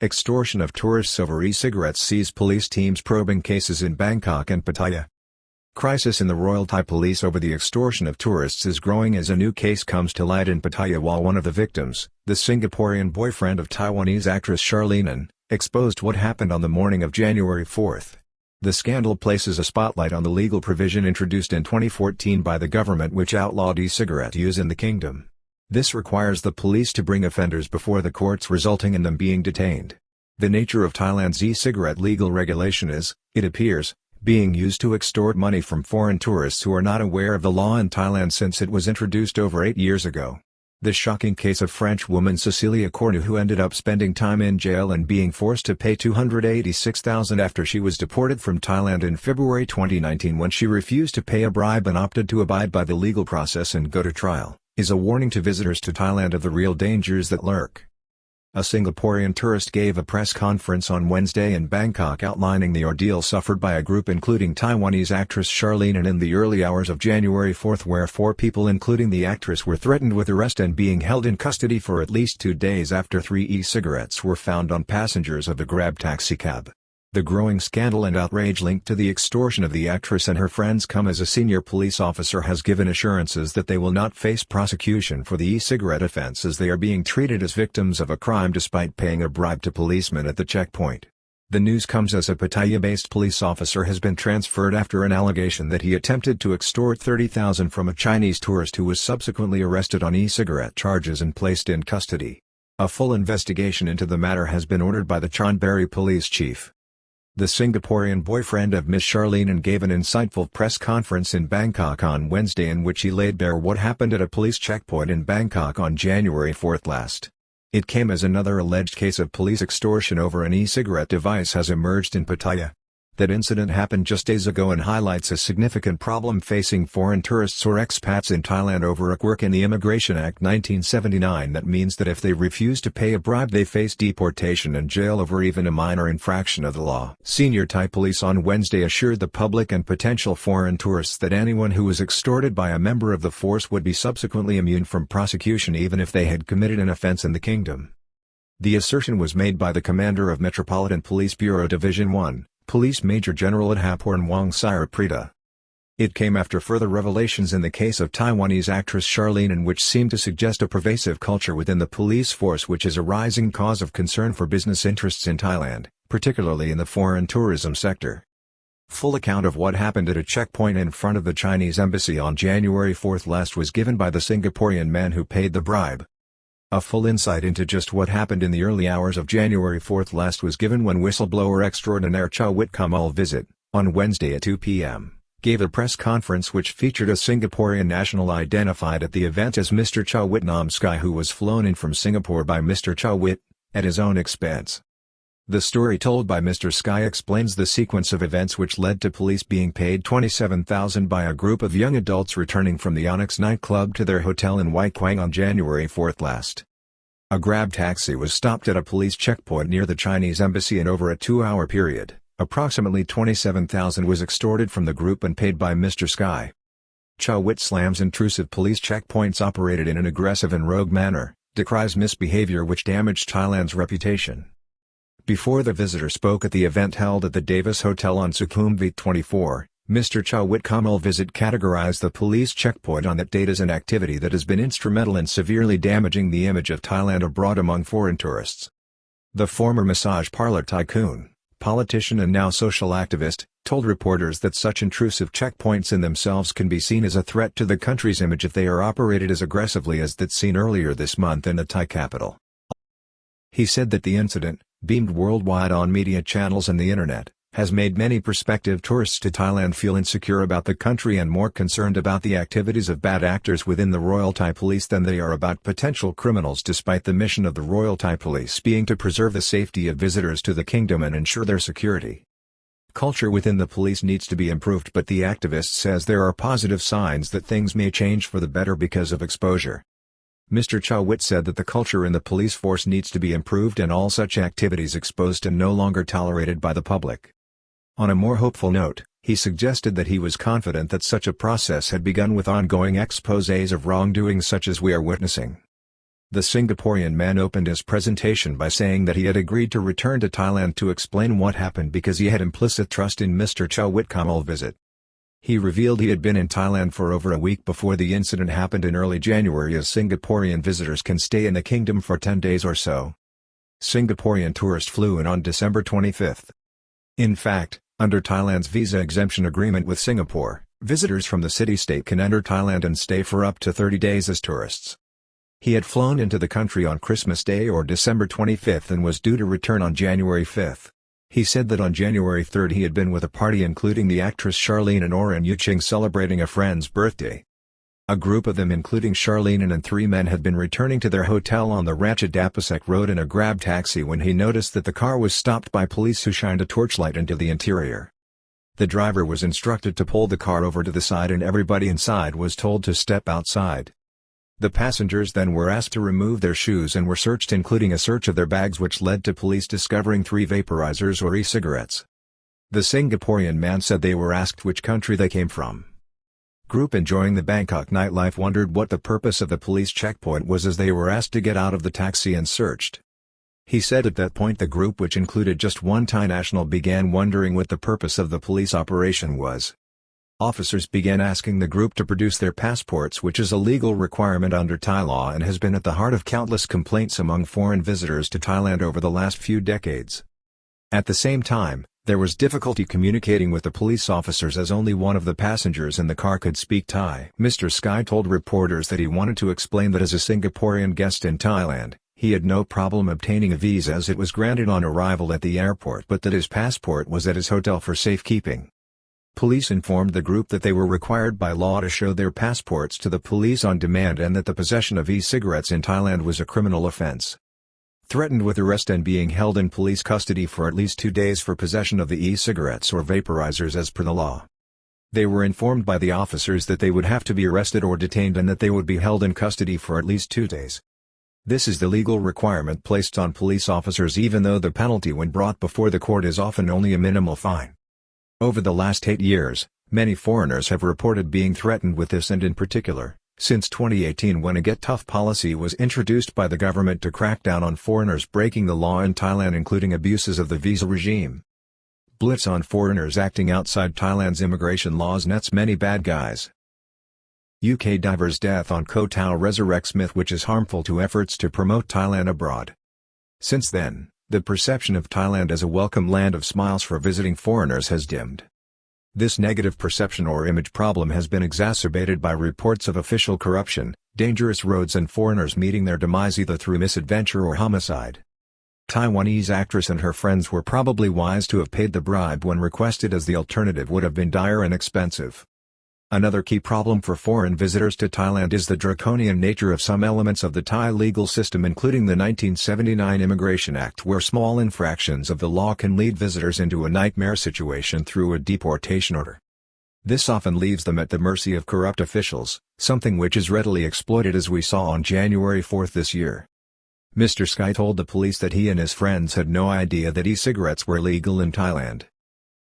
Extortion of tourists over e-cigarettes sees police teams probing cases in Bangkok and Pattaya. Crisis in the Royal Thai Police over the extortion of tourists is growing as a new case comes to light in Pattaya while one of the victims, the Singaporean boyfriend of Taiwanese actress Charlene An, exposed what happened on the morning of January 4. The scandal places a spotlight on the legal provision introduced in 2014 by the government which outlawed e-cigarette use in the kingdom. This requires the police to bring offenders before the courts, resulting in them being detained. The nature of Thailand's e-cigarette legal regulation is, it appears, being used to extort money from foreign tourists who are not aware of the law in Thailand since it was introduced over 8 years ago. The shocking case of French woman Cecelia Cornu, who ended up spending time in jail and being forced to pay $286,000 after she was deported from Thailand in February 2019 when she refused to pay a bribe and opted to abide by the legal process and go to trial, is a warning to visitors to Thailand of the real dangers that lurk. A Singaporean tourist gave a press conference on Wednesday in Bangkok outlining the ordeal suffered by a group including Taiwanese actress Charlene An in the early hours of January 4, where 4 people including the actress were threatened with arrest and being held in custody for at least 2 days after 3 e-cigarettes were found on passengers of a Grab taxicab. The growing scandal and outrage linked to the extortion of the actress and her friends come as a senior police officer has given assurances that they will not face prosecution for the e-cigarette offense as they are being treated as victims of a crime despite paying a bribe to policemen at the checkpoint. The news comes as a Pattaya-based police officer has been transferred after an allegation that he attempted to extort $30,000 from a Chinese tourist who was subsequently arrested on e-cigarette charges and placed in custody. A full investigation into the matter has been ordered by the Chonburi police chief. The Singaporean boyfriend of Miss Charlene An gave an insightful press conference in Bangkok on Wednesday in which he laid bare what happened at a police checkpoint in Bangkok on January 4 last. It came as another alleged case of police extortion over an e-cigarette device has emerged in Pattaya. That incident happened just days ago and highlights a significant problem facing foreign tourists or expats in Thailand over a quirk in the Immigration Act 1979 that means that if they refuse to pay a bribe they face deportation and jail over even a minor infraction of the law. Senior Thai police on Wednesday assured the public and potential foreign tourists that anyone who was extorted by a member of the force would be subsequently immune from prosecution even if they had committed an offence in the kingdom. The assertion was made by the commander of Metropolitan Police Bureau Division 1. Police Major General Adhaporn Wong Siraprita. It came after further revelations in the case of Taiwanese actress Charlene An which seemed to suggest a pervasive culture within the police force which is a rising cause of concern for business interests in Thailand, particularly in the foreign tourism sector. Full account of what happened at a checkpoint in front of the Chinese embassy on January 4 last was given by the Singaporean man who paid the bribe. A full insight into just what happened in the early hours of January 4 last was given when whistleblower extraordinaire Chawit Kamal Visit, on Wednesday at 2 p.m., gave a press conference which featured a Singaporean national identified at the event as Mr. Chawit Nam Sky, who was flown in from Singapore by Mr. Chawit, at his own expense. The story told by Mr. Sky explains the sequence of events which led to police being paid $27,000 by a group of young adults returning from the Onyx nightclub to their hotel in Wai Kwang on January 4 last. A Grab taxi was stopped at a police checkpoint near the Chinese embassy and over a 2-hour period, approximately $27,000 was extorted from the group and paid by Mr. Sky. Chawit slams intrusive police checkpoints operated in an aggressive and rogue manner, decries misbehavior which damaged Thailand's reputation. Before the visitor spoke at the event held at the Davis Hotel on Sukhumvit 24, Mr. Chawit Kamal Visit categorized the police checkpoint on that date as an activity that has been instrumental in severely damaging the image of Thailand abroad among foreign tourists. The former massage parlor tycoon, politician and now social activist, told reporters that such intrusive checkpoints in themselves can be seen as a threat to the country's image if they are operated as aggressively as that seen earlier this month in the Thai capital. He said that the incident, beamed worldwide on media channels and the internet, has made many prospective tourists to Thailand feel insecure about the country and more concerned about the activities of bad actors within the Royal Thai Police than they are about potential criminals, despite the mission of the Royal Thai Police being to preserve the safety of visitors to the kingdom and ensure their security. Culture within the police needs to be improved, but the activist says there are positive signs that things may change for the better because of exposure. Mr. Chawit said that the culture in the police force needs to be improved and all such activities exposed and no longer tolerated by the public. On a more hopeful note, he suggested that he was confident that such a process had begun with ongoing exposés of wrongdoing such as we are witnessing. The Singaporean man opened his presentation by saying that he had agreed to return to Thailand to explain what happened because he had implicit trust in Mr. Chow Witkamal's visit. He revealed he had been in Thailand for over a week before the incident happened in early January, as Singaporean visitors can stay in the kingdom for 10 days or so. Singaporean tourist flew in on December 25. In fact, under Thailand's visa exemption agreement with Singapore, visitors from the city-state can enter Thailand and stay for up to 30 days as tourists. He had flown into the country on Christmas Day or December 25 and was due to return on January 5. He said that on January 3 he had been with a party including the actress Charlene An and Yuching celebrating a friend's birthday. A group of them including Charlene An and 3 men had been returning to their hotel on the Ratchadapasek Road in a grab taxi when he noticed that the car was stopped by police who shined a torchlight into the interior. The driver was instructed to pull the car over to the side and everybody inside was told to step outside. The passengers then were asked to remove their shoes and were searched, including a search of their bags, which led to police discovering 3 vaporizers or e-cigarettes. The Singaporean man said they were asked which country they came from. Group enjoying the Bangkok nightlife wondered what the purpose of the police checkpoint was as they were asked to get out of the taxi and searched. He said at that point the group, which included just one Thai national, began wondering what the purpose of the police operation was. Officers began asking the group to produce their passports, which is a legal requirement under Thai law and has been at the heart of countless complaints among foreign visitors to Thailand over the last few decades. At the same time, there was difficulty communicating with the police officers as only one of the passengers in the car could speak Thai. Mr. Sky told reporters that he wanted to explain that as a Singaporean guest in Thailand, he had no problem obtaining a visa as it was granted on arrival at the airport, but that his passport was at his hotel for safekeeping. Police informed the group that they were required by law to show their passports to the police on demand and that the possession of e-cigarettes in Thailand was a criminal offence. Threatened with arrest and being held in police custody for at least 2 days for possession of the e-cigarettes or vaporizers as per the law. They were informed by the officers that they would have to be arrested or detained and that they would be held in custody for at least 2 days. This is the legal requirement placed on police officers, even though the penalty when brought before the court is often only a minimal fine. Over the last 8 years, many foreigners have reported being threatened with this, and in particular, since 2018 when a Get Tough policy was introduced by the government to crack down on foreigners breaking the law in Thailand, including abuses of the visa regime. Blitz on foreigners acting outside Thailand's immigration laws nets many bad guys. UK diver's death on Koh Tao resurrects myth which is harmful to efforts to promote Thailand abroad. Since then, the perception of Thailand as a welcome land of smiles for visiting foreigners has dimmed. This negative perception or image problem has been exacerbated by reports of official corruption, dangerous roads and foreigners meeting their demise either through misadventure or homicide. Taiwanese actress and her friends were probably wise to have paid the bribe when requested, as the alternative would have been dire and expensive. Another key problem for foreign visitors to Thailand is the draconian nature of some elements of the Thai legal system, including the 1979 Immigration Act, where small infractions of the law can lead visitors into a nightmare situation through a deportation order. This often leaves them at the mercy of corrupt officials, something which is readily exploited, as we saw on January 4 this year. Mr. Sky told the police that he and his friends had no idea that e-cigarettes were legal in Thailand.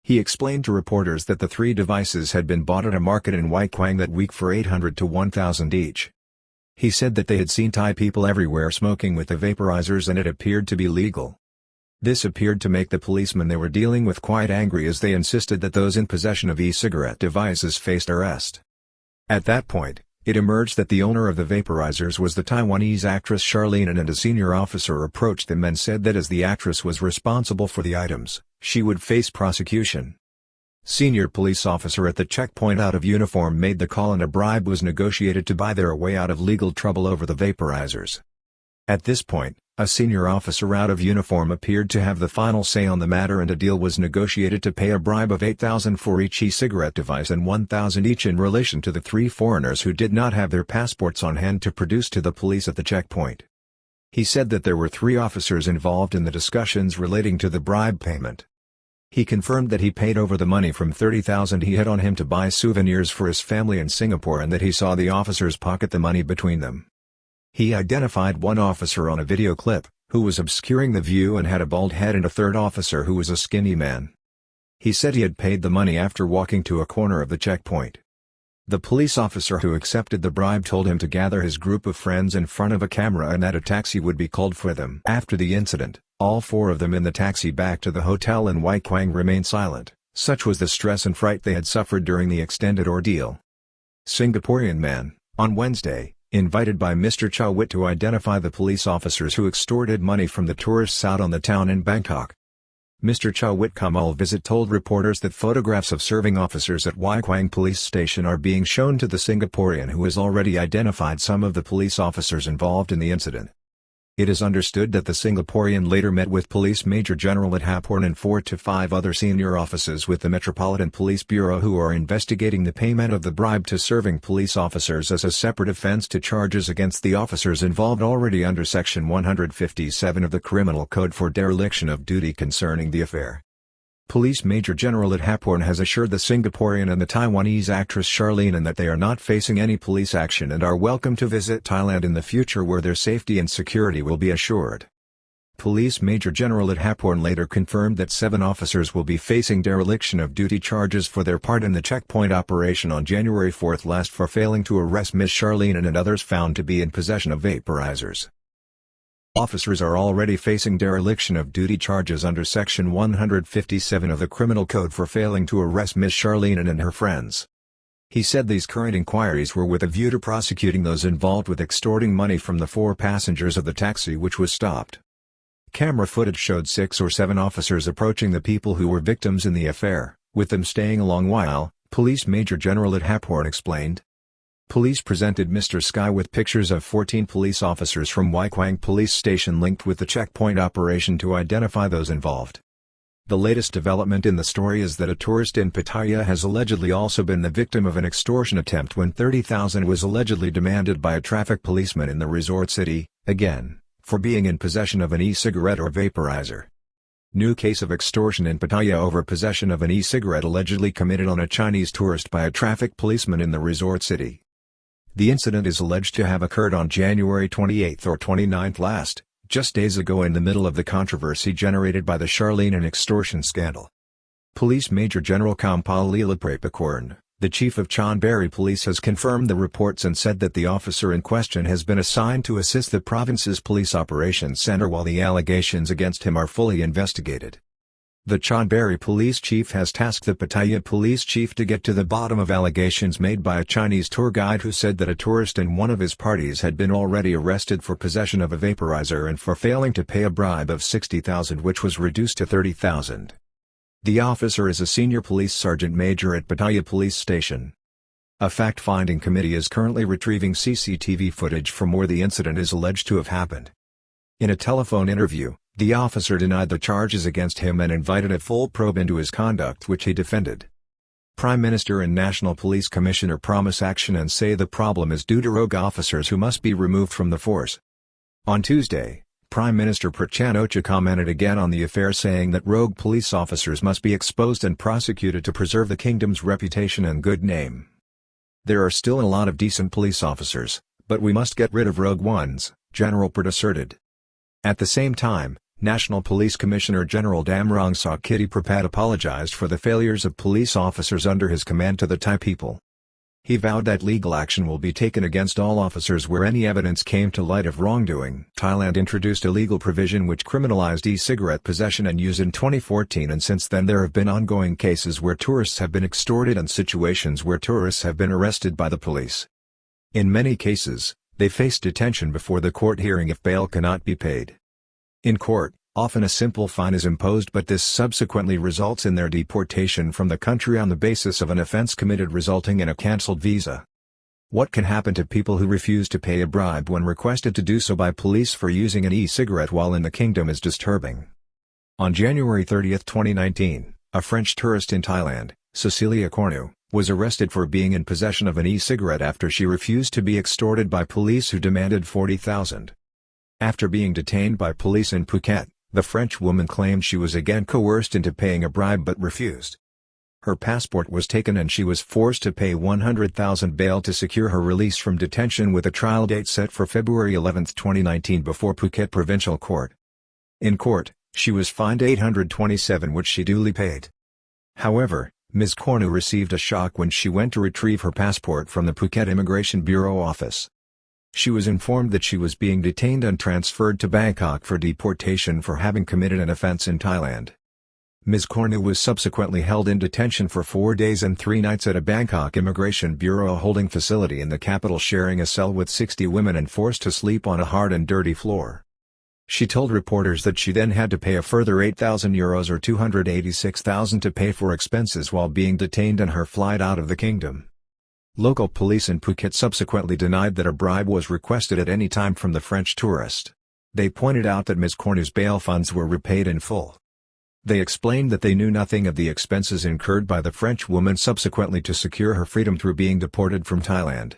He explained to reporters that the 3 devices had been bought at a market in Wai Kwang that week for 800 to 1,000 each. He said that they had seen Thai people everywhere smoking with the vaporizers and it appeared to be legal. This appeared to make the policemen they were dealing with quite angry, as they insisted that those in possession of e-cigarette devices faced arrest. At that point, it emerged that the owner of the vaporizers was the Taiwanese actress Charlene An, and a senior officer approached them and said that as the actress was responsible for the items, she would face prosecution. Senior police officer at the checkpoint out of uniform made the call and a bribe was negotiated to buy their way out of legal trouble over the vaporizers. At this point, a senior officer out of uniform appeared to have the final say on the matter, and a deal was negotiated to pay a bribe of 8,000 for each e-cigarette device and 1,000 each in relation to the 3 foreigners who did not have their passports on hand to produce to the police at the checkpoint. He said that there were 3 officers involved in the discussions relating to the bribe payment. He confirmed that he paid over the money from 30,000 he had on him to buy souvenirs for his family in Singapore, and that he saw the officers pocket the money between them. He identified one officer on a video clip, who was obscuring the view and had a bald head, and a third officer who was a skinny man. He said he had paid the money after walking to a corner of the checkpoint. The police officer who accepted the bribe told him to gather his group of friends in front of a camera and that a taxi would be called for them. After the incident, all four of them in the taxi back to the hotel in Wai Kwang remained silent, such was the stress and fright they had suffered during the extended ordeal. Singaporean man, on Wednesday, invited by Mr. Chow Wit to identify the police officers who extorted money from the tourists out on the town in Bangkok. Mr. Chow Wit Kamal Visit told reporters that photographs of serving officers at Wai Kwang police station are being shown to the Singaporean who has already identified some of the police officers involved in the incident. It is understood that the Singaporean later met with Police Major General at Haporn and 4 to 5 other senior officers with the Metropolitan Police Bureau who are investigating the payment of the bribe to serving police officers as a separate offence to charges against the officers involved already under Section 157 of the Criminal Code for dereliction of duty concerning the affair. Police Major General at Haporn has assured the Singaporean and the Taiwanese actress Charlene An that they are not facing any police action and are welcome to visit Thailand in the future where their safety and security will be assured. Police Major General at Haporn later confirmed that 7 officers will be facing dereliction of duty charges for their part in the checkpoint operation on January 4 last for failing to arrest Ms. Charlene An and others found to be in possession of vaporizers. Officers are already facing dereliction of duty charges under Section 157 of the Criminal Code for failing to arrest Ms. Charlene An and her friends. He said these current inquiries were with a view to prosecuting those involved with extorting money from the 4 passengers of the taxi which was stopped. Camera footage showed 6 or 7 officers approaching the people who were victims in the affair, with them staying a long while, Police Major General at Haporn explained. Police presented Mr. Sky with pictures of 14 police officers from Wai Kwang police station linked with the checkpoint operation to identify those involved. The latest development in the story is that a tourist in Pattaya has allegedly also been the victim of an extortion attempt when 30,000 was allegedly demanded by a traffic policeman in the resort city, again, for being in possession of an e-cigarette or vaporizer. New case of extortion in Pattaya over possession of an e-cigarette allegedly committed on a Chinese tourist by a traffic policeman in the resort city. The incident is alleged to have occurred on January 28 or 29 last, just days ago in the middle of the controversy generated by the Charlene An extortion scandal. Police Major General Cecelia Cornu, the chief of Chonburi Police has confirmed the reports and said that the officer in question has been assigned to assist the province's police operations center while the allegations against him are fully investigated. The Chonburi police chief has tasked the Pattaya police chief to get to the bottom of allegations made by a Chinese tour guide who said that a tourist in one of his parties had been already arrested for possession of a vaporizer and for failing to pay a bribe of 60,000 which was reduced to 30,000. The officer is a senior police sergeant major at Pattaya police station. A fact-finding committee is currently retrieving CCTV footage from where the incident is alleged to have happened. In a telephone interview, the officer denied the charges against him and invited a full probe into his conduct which he defended. Prime Minister and National Police Commissioner promise action and say the problem is due to rogue officers who must be removed from the force. On Tuesday, Prime Minister Prachon Ocha commented again on the affair saying that rogue police officers must be exposed and prosecuted to preserve the kingdom's reputation and good name. There are still a lot of decent police officers, but we must get rid of rogue ones, General Prat asserted. At the same time, National Police Commissioner General Damrong Sakitty Prapat apologized for the failures of police officers under his command to the Thai people. He vowed that legal action will be taken against all officers where any evidence came to light of wrongdoing. Thailand introduced a legal provision which criminalized e-cigarette possession and use in 2014 and since then there have been ongoing cases where tourists have been extorted and situations where tourists have been arrested by the police. In many cases, they face detention before the court hearing if bail cannot be paid. In court, often a simple fine is imposed but this subsequently results in their deportation from the country on the basis of an offense committed resulting in a cancelled visa. What can happen to people who refuse to pay a bribe when requested to do so by police for using an e-cigarette while in the kingdom is disturbing. On January 30, 2019, a French tourist in Thailand, Cecelia Cornu, was arrested for being in possession of an e-cigarette after she refused to be extorted by police who demanded 40,000. After being detained by police in Phuket, the French woman claimed she was again coerced into paying a bribe but refused. Her passport was taken and she was forced to pay 100,000 bail to secure her release from detention with a trial date set for February 11, 2019 before Phuket Provincial Court. In court, she was fined 827 which she duly paid. However, Ms. Cornu received a shock when she went to retrieve her passport from the Phuket Immigration Bureau office. She was informed that she was being detained and transferred to Bangkok for deportation for having committed an offence in Thailand. Ms. Cornu was subsequently held in detention for 4 days and 3 nights at a Bangkok Immigration Bureau holding facility in the capital, sharing a cell with 60 women and forced to sleep on a hard and dirty floor. She told reporters that she then had to pay a further €8,000 or $286,000 to pay for expenses while being detained and her flight out of the kingdom. Local police in Phuket subsequently denied that a bribe was requested at any time from the French tourist. They pointed out that Ms. Cornu's bail funds were repaid in full. They explained that they knew nothing of the expenses incurred by the French woman subsequently to secure her freedom through being deported from Thailand.